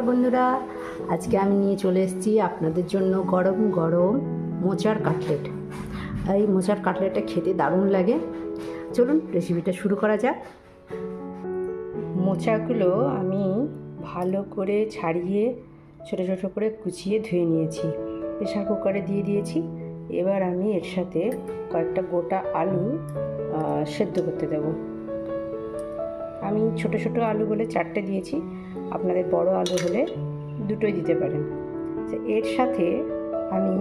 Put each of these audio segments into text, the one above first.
নমস্কার বন্ধুরা, আজকে আমি নিয়ে চলে এসেছি আপনাদের জন্য গরম গরম মোচার কাটলেট। এই মোচার কাটলেটটা খেতে দারুণ লাগে। চলুন রেসিপিটা শুরু করা যাক। মোচাগুলো আমি ভালো করে ছাড়িয়ে ছোটো ছোটো করে কুচিয়ে ধুয়ে নিয়েছি, প্রেশার কুকারে দিয়ে দিয়েছি। এবার আমি এর সাথে কয়েকটা গোটা আলু সেদ্ধ করতে দেব। আমি ছোটো ছোটো আলু বলে 4টে দিয়েছি, আপনাদের বড় আলু হলে 2টোই দিতে পারেন। এর সাথে আমি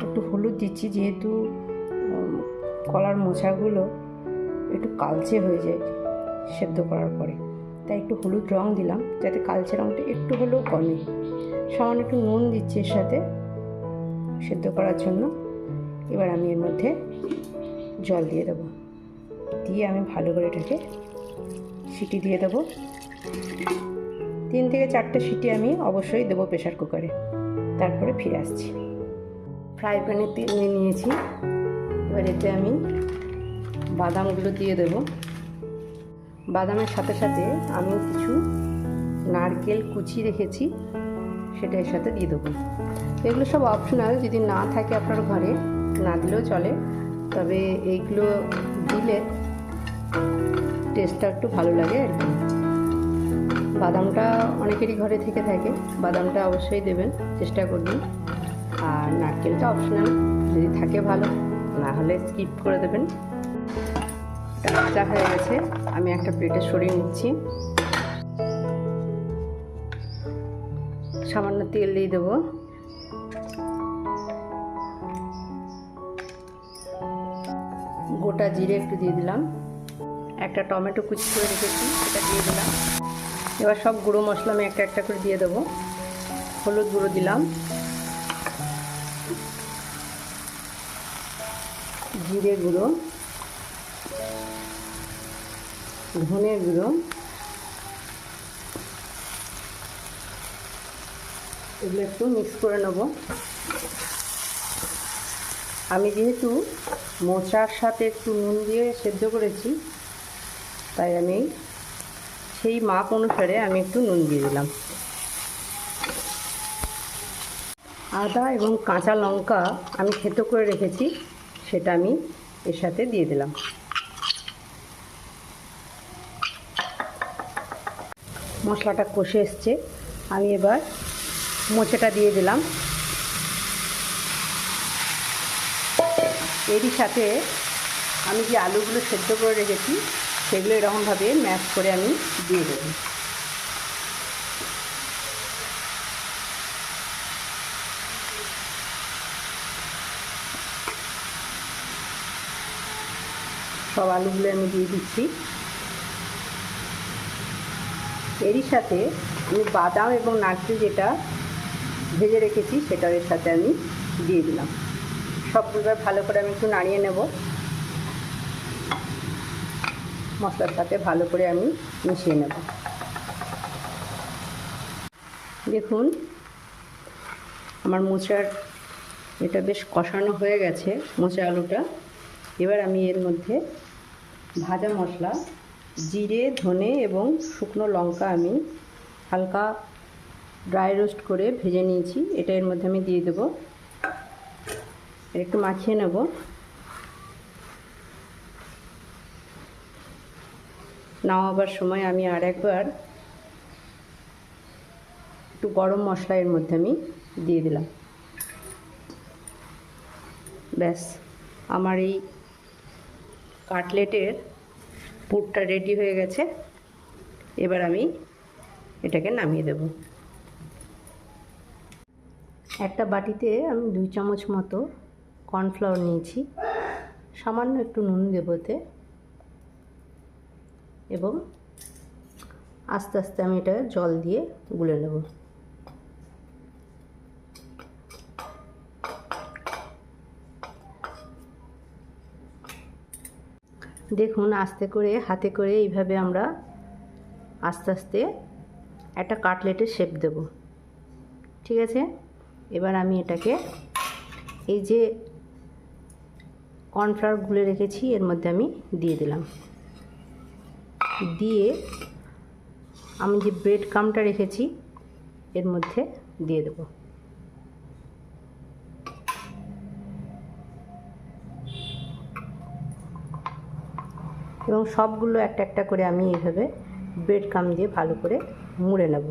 একটু হলুদ দিচ্ছি, যেহেতু কলার মোচাগুলো একটু কালচে হয়ে যায় সেদ্ধ করার পরে, তাই একটু হলুদ রং দিলাম যাতে কালচে রঙটা একটু হলেও কমে। সামান্য একটু নুন দিচ্ছি এর সাথে সেদ্ধ করার জন্য। এবার আমি এর মধ্যে জল দিয়ে দেবো, দিয়ে আমি ভালো করে এটাকে সিটি দিয়ে দেবো। 3 থেকে 4টে সিটি আমি অবশ্যই দেবো প্রেশার কুকারে। তারপরে ফিরে আসছি। ফ্রাই প্যানে তেল নিয়ে নিয়েছি, এবার এতে আমি বাদামগুলো দিয়ে দেব। বাদামের সাথে সাথে আমি কিছু নারকেল কুচি রেখেছি, সেটা এর সাথে দিয়ে দেবো। এগুলো সব অপশনাল, যদি না থাকে আপনার ঘরে না দিলেও চলে, তবে এইগুলো দিলে টেস্টটা একটু ভালো লাগে আর কি। বাদামটা অনেকেরই ঘরে থেকে থাকে, বাদামটা অবশ্যই দেবেন, চেষ্টা করবেন। আর নারকেলটা অপশনাল, যদি থাকে ভালো, না হলে স্কিপ করে দেবেন। এটা ভাজা হয়ে গেছে, আমি একটা প্লেটে সরিয়ে নিচ্ছি। সামান্য তেল দিয়ে দেবো। গোটা জিরে একটু দিয়ে দিলাম, একটা টমেটো কুচি করে রেখেছি সেটা দিয়ে দিলাম। এবার সব গুঁড়ো মশলা আমি একটা একটা করে দিয়ে দেবো। হলুদ গুঁড়ো দিলাম, জিরে গুঁড়ো, ধনে গুঁড়ো, এগুলো একটু মিক্স করে নেব। আমি যেহেতু মোচার সাথে একটু নুন দিয়ে সেদ্ধ করেছি, তাই আমি সেই মাপ অনুসারে আমি একটু নুন দিয়ে দিলাম। আদা এবং কাঁচা লঙ্কা আমি থেতো করে রেখেছি, সেটা আমি এর সাথে দিয়ে দিলাম। মশলাটা কষে এসছে, আমি এবার মোচাটা দিয়ে দিলাম। এরই সাথে আমি যে আলুগুলো সেদ্ধ করে রেখেছি সেগুলো এরকমভাবে ম্যাশ করে আমি দিয়ে দেবো। সব আলুগুলো আমি দিয়ে দিচ্ছি। এরই সাথে আমি বাদাম এবং নারকেল যেটা ভেজে রেখেছি সেটা এর সাথে আমি দিয়ে দিলাম। সবগুলো ভালো করে আমি একটু নাড়িয়ে নেব। মশলার সাথে ভালো করে আমি মিশিয়ে নেব। দেখুন আমার মোচার এটা বেশ কষানো হয়ে গেছে, মোচা আলুটা। এবার আমি এর মধ্যে ভাজা মশলা জিরে, ধনে এবং শুকনো লঙ্কা আমি হালকা ড্রাই রোস্ট করে ভেজে নিয়েছি, এটা এর মধ্যে আমি দিয়ে দেবো। একটু মাখিয়ে নেব। নামাবার সময় আমি আর একবার একটু গরম মশলা এর মধ্যে আমি দিয়ে দিলাম। ব্যাস, আমার এই কাটলেটের পুরটা রেডি হয়ে গেছে। এবার আমি এটাকে নামিয়ে দেব। একটা বাটিতে আমি 2 চামচ মতো কর্নফ্লাওয়ার নিয়েছি, সামান্য একটু নুন দেবো এতে, এবং আস্তে আস্তে আমি এটা জল দিয়ে গুলে নেব। দেখুন আস্তে করে হাতে করে এইভাবে আমরা আস্তে আস্তে একটা কাটলেটের শেপ দেব। ঠিক আছে, এবার আমি এটাকে এই যে কর্নফ্লাওয়ার গুলে রেখেছি এর মধ্যে আমি দিয়ে দিলাম। দিয়ে আমি যে ব্রেড ক্রাম্বটা রেখেছি এর মধ্যে দিয়ে দেবো। এবং সবগুলো একটা একটা করে আমি এইভাবে ব্রেড ক্রাম্ব দিয়ে ভালো করে মুড়ে নেব।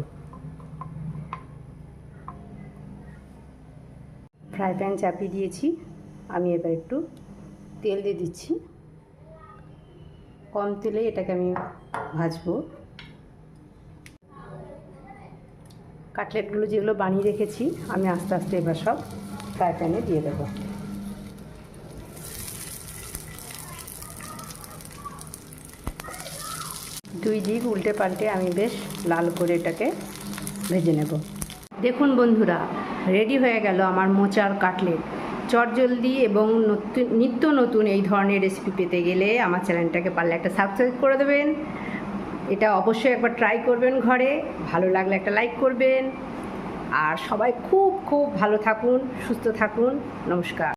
ফ্রাই প্যান চাপিয়ে দিয়েছি, আমি এবার একটু তেল দিয়ে দিচ্ছি। কম তেলে এটাকে আমি ভাজবো। কাটলেটগুলো যেগুলো বানিয়ে রেখেছি আমি আস্তে আস্তে এবার সব ফ্রাই প্যানে দিয়ে দেবো। দুই দিক উল্টে পাল্টে আমি বেশ লাল করে এটাকে ভেজে নেব। দেখুন বন্ধুরা, রেডি হয়ে গেল আমার মোচার কাটলেট। চটজলদি এবং নিত্য নতুন এই ধরনের রেসিপি পেতে গেলে আমার চ্যানেলটাকে পারলে একটা সাবস্ক্রাইব করে দেবেন। এটা অবশ্যই একবার ট্রাই করবেন ঘরে, ভালো লাগলে একটা লাইক করবেন। আর সবাই খুব খুব ভালো থাকুন, সুস্থ থাকুন। নমস্কার।